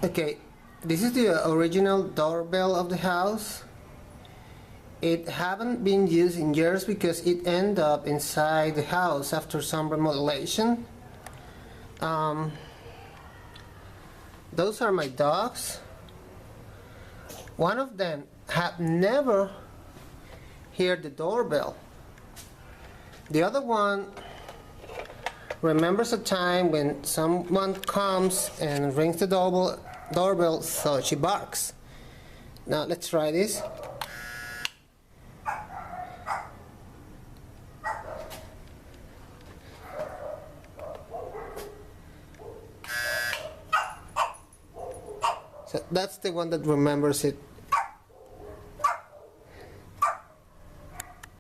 Okay, this is the original doorbell of the house. It haven't been used in years because it ended up inside the house after some remodelation. Those are my dogs. One of them had never heard the doorbell. The other one remembers a time when someone comes and rings the doorbell, so she barks. Now let's try this. So that's the one that remembers it